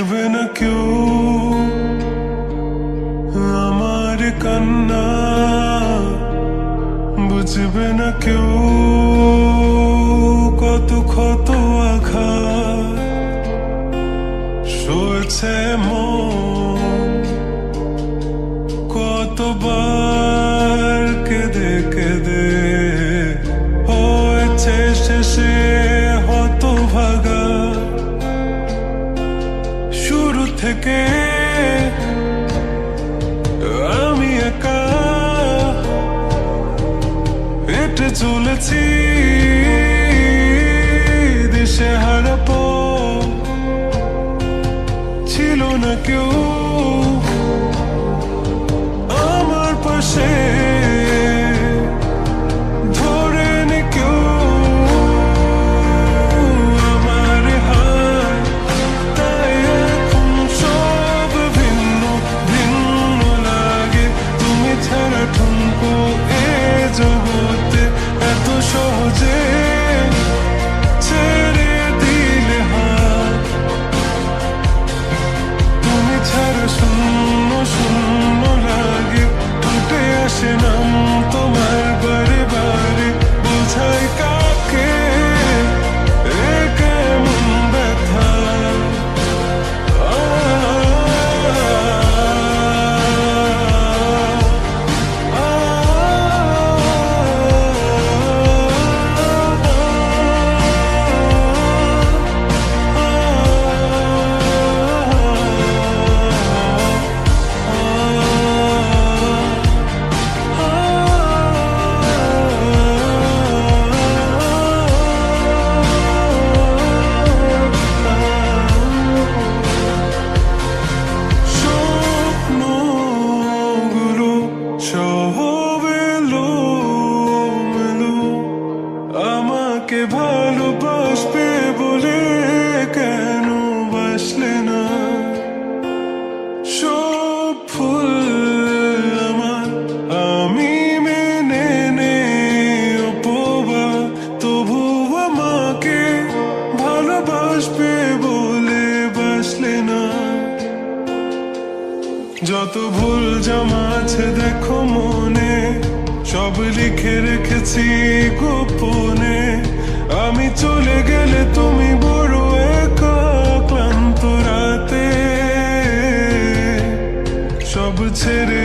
দেখবে না কেউ আমার কান্না, বুঝবে না কেউ কত ক্ষত আঘাত সয়েছে মন, কতবার কেঁদে কেঁদে হয়েছে শেষে হতভাগা। শুরু থেকে আমি একা হেঁটে চলেছি দিশে হারা পথ, ছিল না কেউ আমার পাশে ধরে নে কেউ আমার হাত। তাই এখন সব ভিন্ন ভিন্ন লাগে, তুমি ছাড়া ঠুনকো এ জগতে এত সহজে ছেড়ে দিলে হাত। তুমি ছাড়া শূন্য শূন্য লাগে, উঠে আসে নাম তোমার বারে বারে, বোঝাই কাকে এ কেমন ব্যথা। স্বপ্নগুলো সব এলোমেলো, আমাকে ভালোবাসবে বলে কেন বাসলে না। সব ফুল আমার আমি মেনে নে অপবাদ, তবু আমাকে ভালোবাসবে বলে বাসলে না। যত ভুল জমা আছে দেখো মনে, সব লিখে রেখেছি গোপনে। আমি চলে গেলে তুমি বড় একা ক্লান্ত রাতে, সব ছেড়ে